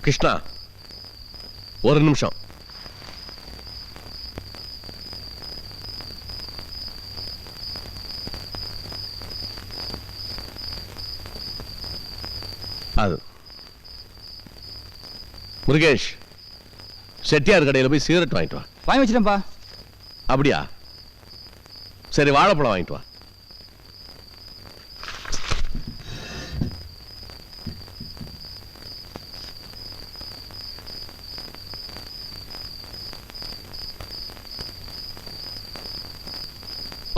கிருஷ்ணா, ஒரு நிமிஷம். அது முருகேஷ், செட்டியார் கடையில் போய் சிகரெட் வாங்கிட்டு வா. வாங்கி வச்சிட்டேன்ப்பா. அப்படியா? சரி, வாழைப்பழம் வாங்கிட்டு வா.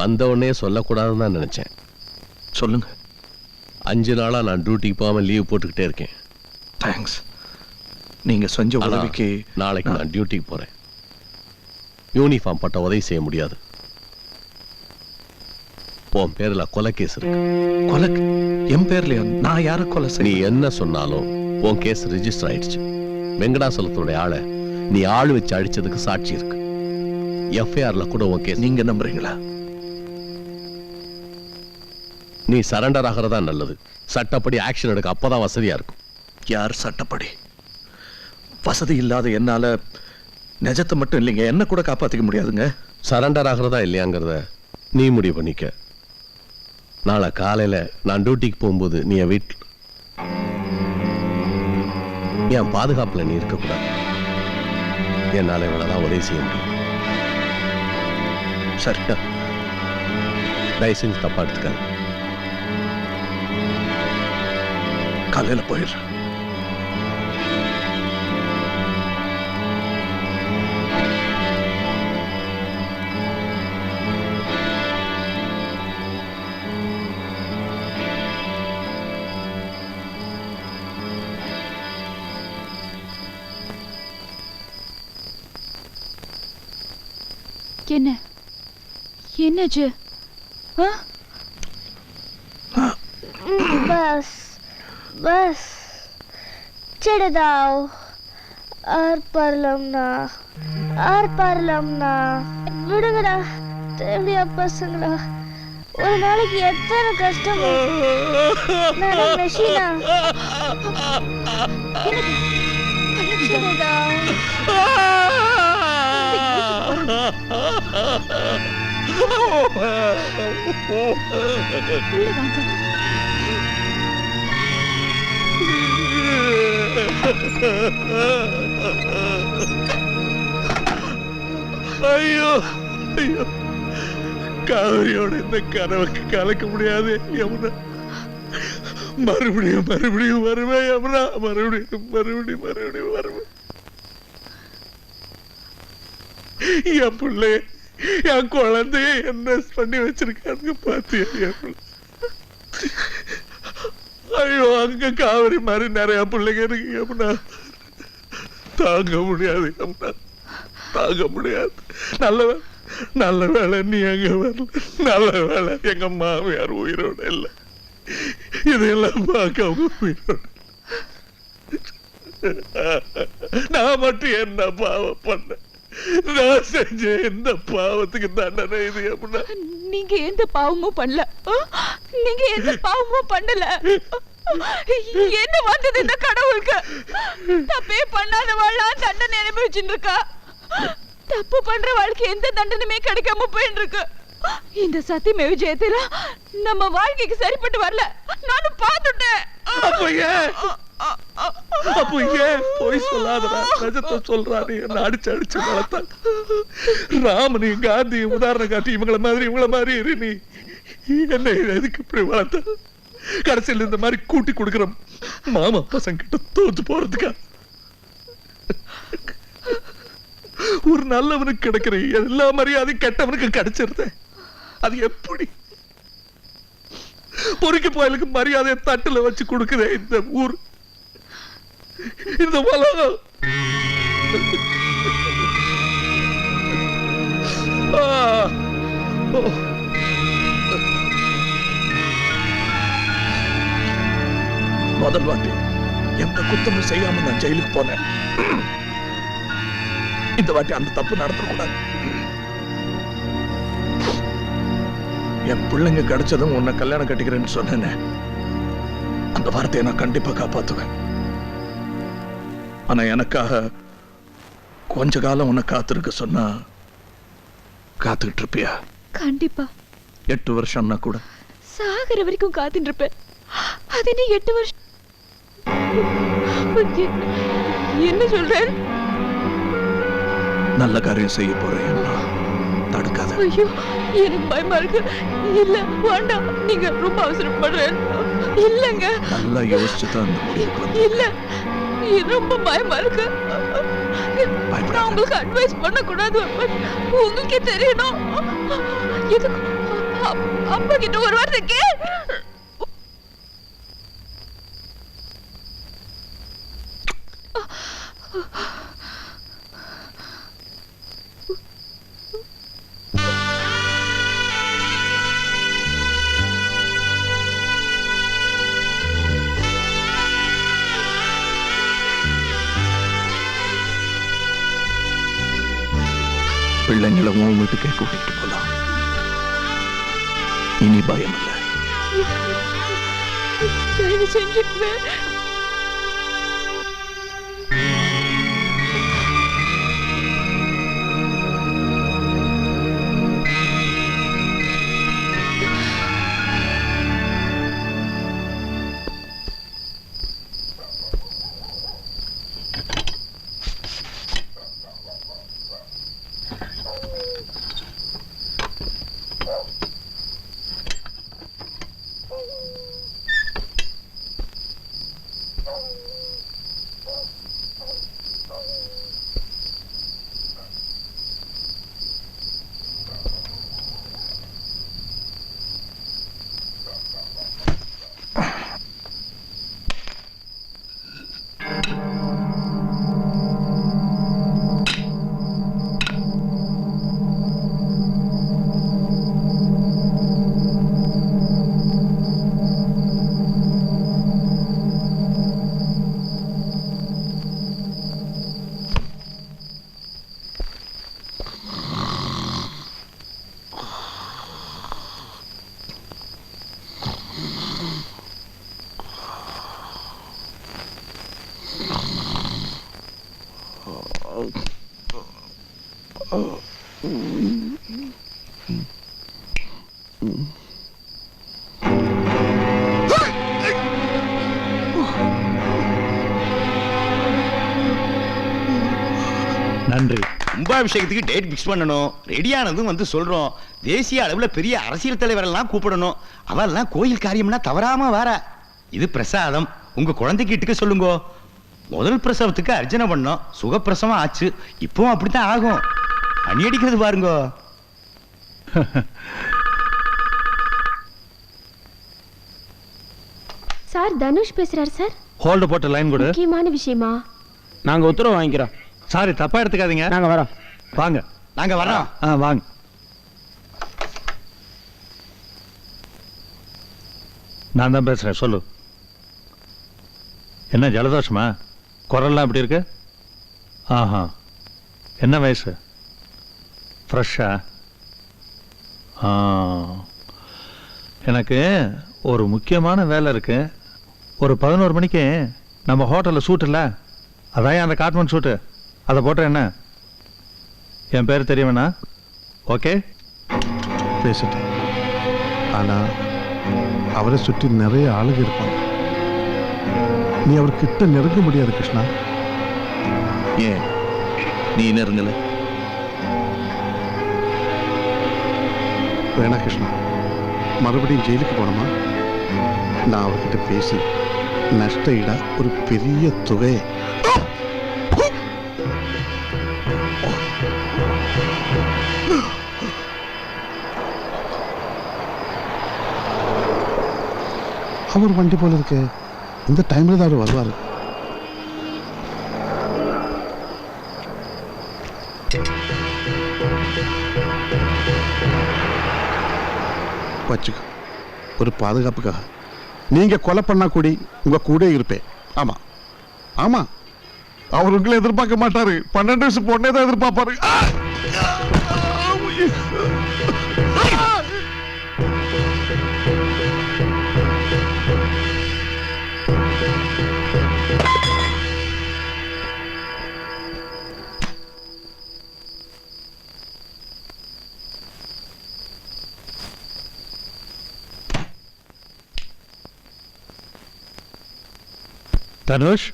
வந்த உடனே சொல்லக்கூடாதுன்னு தான் நினைச்சேன். சொல்லுங்க. 5 நாளா நான் டியூட்டிக்கு போகாம லீவ் போட்டுக்கிட்டே இருக்கேன். தேங்க்ஸ். நீங்க செஞ்ச உதவிக்கு நாளைக்கு நான் டியூட்டிக்கு போறேன். யூனிஃபார்ம் பட்ட உதவி செய்ய முடியாது. உன் பேர்ல கொலை கேஸ் இருக்கு. கொலை? என் பேர்லயா? நான் யார கொலை நீ செய்ய? என்ன சொன்னாலும் உன் கேஸ் ரிஜிஸ்டர் ஆயிடுச்சு. வெங்கடாசலத்தோட ஆளை நீ ஆள் வச்சு அடிச்சதுக்கு சாட்சி இருக்கு. எஃப்ஐஆர்ல கூட உன் கேஸ். நீங்க நம்புறீங்களா? நீ சரண்டர் ஆகிறதா நல்லது. சட்டப்படி ஆக்ஷன் எடுக்க அப்பதான் வசதியா இருக்கும். யார் சட்டப்படி? வசதி இல்லாத என்னால நிஜத்தை மட்டும் இல்லைங்க, என்ன கூட காப்பாத்திக்க முடியாதுங்க. சரண்டர் ஆகிறதா இல்லையாங்கிறத நீ முடிவு பண்ணிக்க. நாளை காலையில நான் டியூட்டிக்கு போகும்போது நீ என் வீட்டில் என் பாதுகாப்புல நீ இருக்கக்கூடாது. என்னால இவ்வளவுதான் உதவி செய்ய முடியும். சரிடா. தயவு செஞ்சு தப்பா எடுத்துக்காது. காலையில போயிடுறேன். என்ன என்னாச்சு? बस बस चढ़ दाओ ஆர் பரலம்னா விடுங்கடா. தேவையா பசங்களா? ஒரு நாளைக்கு எத்தனை கஷ்டம். நான் மெஷினா சரிடா. ஐயோ ஐயோ, காவிரியோட இந்த கனவுக்கு கலக்க முடியாது யமுனா. மறுபடியும் மறுபடியும் வருவேன் யமுனா. மறுபடியும் மறுபடியும் மறுபடியும் வருவேன். என் பிள்ளை, என் குழந்தைய என்ன பண்ணி வச்சிருக்காங்க பாத்தியா? ஐயோ, அங்க காவிரி மாதிரி நிறைய பிள்ளைங்க இருக்கு யமுனா. தாங்க முடியாது யமுனா, தாங்க முடியாது. நல்ல வேலை நீ அங்க வரல. நல்ல வேலை எங்க மாமியார் உயிரோட இல்ல. இதெல்லாம் பார்க்க அவங்க உயிரோட. நான் மட்டும் என்ன பாவம் பண்ண? நான் செஞ்ச எந்த பாவத்துக்கு தண்டனை இது யமுனா? நீங்க எந்த பாவமும் பண்ணல. நீங்க எந்த பாவமும் பண்ணல. என்ன வந்தது இந்த கடவுளுக்கு? தப்பே பண்ணாதவாளா தண்டனை அனுபவிச்சுட்டு இருக்கா. தப்பு பண்ற வாழ்க்கை எந்த தண்டனையுமே கிடைக்காம போயிட்டு இருக்கு. இந்த சத்தியமே விஜயத்துல நம்ம வாழ்க்கைக்கு சரிப்பட்டு வரல. நானும் பார்த்துட்டேன். அப்போ ஏன் போய் சொல்லாதடா? நிஜத்தை சொல்றா. நீ என்ன அடிச்சு வளர்த்தா. ராமனையும் காந்தியும் உதாரணம் காட்டி இவங்கள மாதிரி இரு. நீ என்ன எதுக்கு இப்படி வளர்த்த? கடைசியில் இந்த மாதிரி கூட்டி கொடுக்கிற மாமா பசங்க கிட்ட தோத்து போறதுக்கா? ஒரு நல்லவனுக்கு கிடைக்கிற எல்லா மரியாதையும் கெட்டவனுக்கு கிடைச்சிருத. அது எப்படி? பொறுக்கி போயலுக்கு மரியாதையை தட்டுல வச்சு கொடுக்குதே இந்த ஊர், இந்த உலகம். முதல் வாட்டி எந்த குத்தமும் செய்யாம நான் ஜெயிலுக்கு போனேன். இந்த வாட்டி அந்த தப்பு நடத்தக்கூடாது. என் பிள்ளைங்க கிடைச்சதும் உன்னை கல்யாணம் கட்டிக்கிறேன்னு சொன்னேன். அந்த வார்த்தையை நான் கண்டிப்பா காப்பாத்துவேன். ஆனா எனக்காக கொஞ்ச காலம் உன்னை காத்திருக்க சொன்னா காத்துக்கிட்டு இருப்பியா? கண்டிப்பா 8 வருஷம்னா கூட. சாகர வரைக்கும் காத்துட்டு இருப்பேன். அது நீ 8 வருஷம் என்ன சொல்றேன்? நல்ல காரியம் செய்ய போறேன், தடுக்காத. ஐயோ, எனக்கு பயமா இருக்கு. இல்ல வேண்டாம், நீங்க ரொம்ப அவசரப்படுறேன். இல்லங்க, நல்லா யோசிச்சுதான் அந்த முடிவுக்கு வந்தேன். இல்ல எனக்கு ரொம்ப பயமா இருக்கு. நான் உங்களுக்கு அட்வைஸ் பண்ணக்கூடாது, உங்களுக்கே தெரியணும். எதுக்கு அப்பா கிட்ட ஒரு வார்த்தை கே. பிள்ளைங்களை உன் வீட்டுக்கே கூட்டிட்டு போலாம். இனி பயம் இல்லை. தயவு செஞ்சுக்குவேன். நன்றி. கும்பாபிஷேகத்துக்கு டேட் பிக்ஸ் பண்ணணும். ரெடியானதும் வந்து சொல்றோம். தேசிய அளவுல பெரிய அரசியல் தலைவரெல்லாம் கூப்பிடணும். அவெல்லாம் கோயில் காரியம்னா தவறாம வர. இது பிரசாதம். உங்க குழந்தைக்கு இட்டுக்க சொல்லுங்க. முதல் பிரசவத்துக்கு அர்ச்சனை பண்ணோம். சுகப்பிரசவம் ஆச்சு. இப்பவும் அப்படித்தான் ஆகும். அணி அடிக்கிறது பாருங்க. சார், தனுஷ் பேசுறாரு சார். ஹோல்டு போட்ட லைன் கொடு. முக்கியமான விஷயமா? நாங்க உத்தரவு வாங்கிக்கிறோம். சாரி, தப்பா எடுத்துக்காதீங்க. நாங்க வரோம். வாங்க. நாங்க வரோம். வாங்க. நான் தான் பேசுறேன், சொல்லு. என்ன ஜலதோஷமா? குரல்லாம் எப்படி இருக்கு? ஆஹா, என்ன வயசு? ஃப்ரெஷ்ஷா? எனக்கு ஒரு முக்கியமான வேலை இருக்கு. ஒரு 11 மணிக்கு நம்ம ஹோட்டலில் சூட் இல்லை, அதான் அந்த காட்மன் சூட்டு, அதை போட்ட என்ன? என் பேர் தெரியவேண்ணா? ஓகே, பேசிட்டேன். ஆனா அவரை சுற்றி நிறைய ஆளுங்க இருப்பாங்க. நீ அவர்கிட்ட நெருங்க முடியாது கிருஷ்ணா. ஏன் நீ நெருங்கல? வேணா கிருஷ்ணா, மறுபடியும் ஜெயிலுக்கு போனோமா? நான் அவர்கிட்ட பேசி நஷ்ட ஈடா ஒரு பெரிய தொகையை அவர் வண்டி போல இருக்கு. இந்த டைம்ல தான் அவர் வருவாரு. வச்சுக்கோ, ஒரு பாதுகாப்புக்காக. நீங்க கொலை பண்ணா கூடி உங்க கூட இருப்பேன். ஆமா ஆமா, அவர் உங்களை எதிர்பார்க்க மாட்டாரு. 12 வயசு பொண்ணே தான் எதிர்பார்ப்பாரு. தனுஷ்,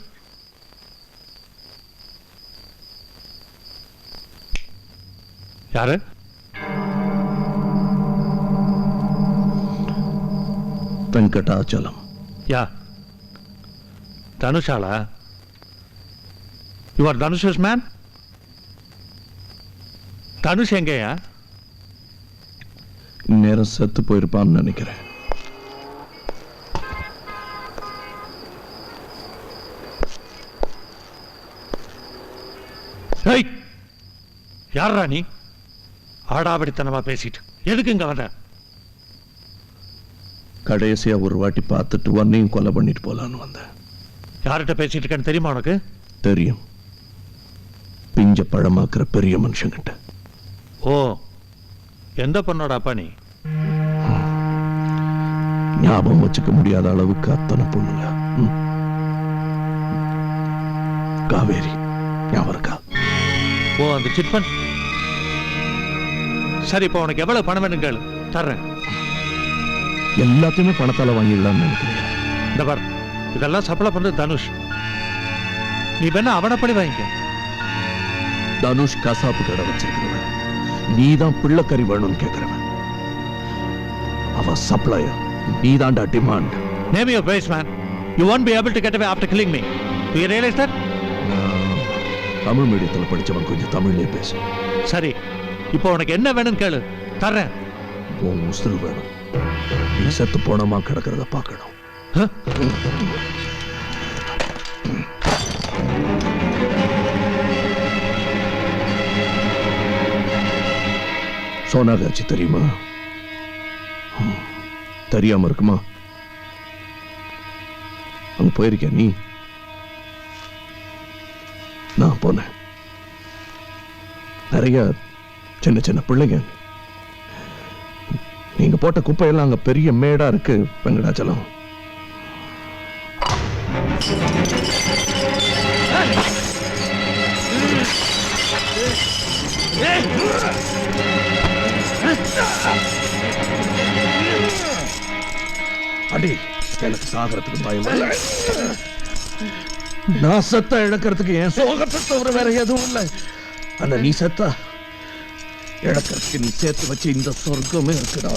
யாரு? வெங்கடாச்சலம். யா, தனுஷாலா? You are Dhanush's man? Dhanush எங்கேயா? நேரம் செத்து போயிருப்பான்னு நினைக்கிறேன். யாரா நீ? ஆடாபடித்தனமா பேசிட்டு எதுக்கு இங்க வந்த? கடைசியா ஒரு வாட்டி பார்த்துட்டு உன்னையும் கொலை பண்ணிட்டு போலான்னு வந்தேன். யார்கிட்ட பேசிட்டு இருக்கேன்னு தெரியுமா உனக்கு? தெரியும். பிஞ்ச பழமாக்குற பெரிய மனுஷங்கிட்ட. ஓ, எந்த பொண்ணோட அப்பா நீ? ஞாபகம் வச்சுக்க முடியாத அளவுக்கு அத்தனை பொண்ணுங்க. காவேரி ஞாபகம் இருக்கா? ஓ, அந்த சிட்பன். சரி, இப்போ உனக்கு எவ்வளவு பணம் வேணும் கேளு, தர்றேன். எல்லாத்தையுமே பணத்தால வாங்கிடலாம்னு நினைக்கிறேன். இந்த பார், இதெல்லாம் சப்ளை பண்றது தனுஷ். நீ வேணா அவனை படி வாங்கிக்க. தனுஷ் கசாப்பு கடை வச்சிருக்கிறவன், நீதான் பிள்ளைக்கறி வேணும்னு கேட்கிறவன். அவன் சப்ளையர், நீதான்டா demand. Name your price, man. You won't be able to get away after killing me. Do you realize that? Tamil மீடியத்தில் படிச்சவன், கொஞ்சம் தமிழ்லயே பேசு. சரி, இப்போ உனக்கு என்ன வேணும்னு கேளு, தர்றேன். உன் உசுறு வேணும். நீ செத்து போனமா கிடக்கிறத பார்க்கணும். சோனாகாட்சி தெரியுமா? தெரியாம இருக்குமா? அங்க போயிருக்க நீ? நான் போனேன். நிறைய சின்ன சின்ன பிள்ளைங்க. நீங்க போட்ட குப்பையெல்லாம் அங்க பெரிய மேடா இருக்கு வெங்கடாச்சலம். அடி, எனக்கு சாகரத்துக்கு பயம் இல்லை. நான் செத்த இழக்கிறதுக்கு என் சோகத்தை தவிர வேற எதுவும் இல்லை. ஆனா நீ செத்தா இழக்கிறதுக்கு நீ சேர்த்து வச்சு இந்த சொர்க்கமே இருக்குடா.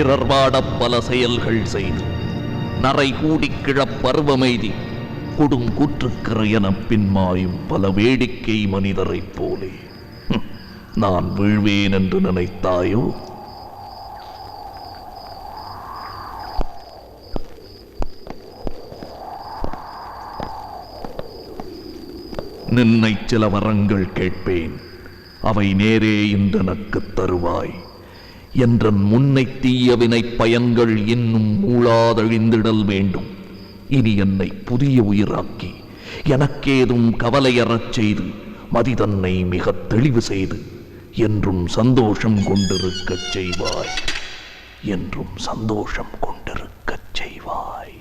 பிறர் வாடப் பல செயல்கள் செய்து நரை கூடிக் கிழப் பருவமெய்தி கொடுங்கூற்றுக்கிற எனப் பின்மாயும் பல வேடிக்கை மனிதரைப் போலே நான் வீழ்வேன் என்று நினைத்தாயோ? நின்னை சில வரங்கள் கேட்பேன், அவை நேரே இன்றனக்குத் தருவாய். என்றன் முன்னை தீய வினை பயன்கள் இன்னும் மூளாதழிந்திடல் வேண்டும். இனி என்னை புதிய உயிராக்கி எனக்கேதும் கவலையறச் செய்து மதி தன்னை மிக தெளிவு செய்து என்றும் சந்தோஷம் கொண்டிருக்கச் செய்வாய். என்றும் சந்தோஷம் கொண்டிருக்கச் செய்வாய்.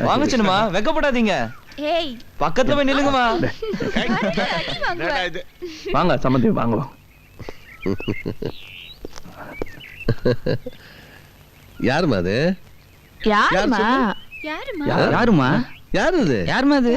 வாங்க சின்னமா, வெக்கப்படாதீங்க. ஏய் பக்கத்துல போய் நில்லுங்கம்மா. வாங்க சம்மந்தி, வாங்க வாங்க. யாருமா அது? யாருமா? யாருமா? யாரு அது? யாருமா அது?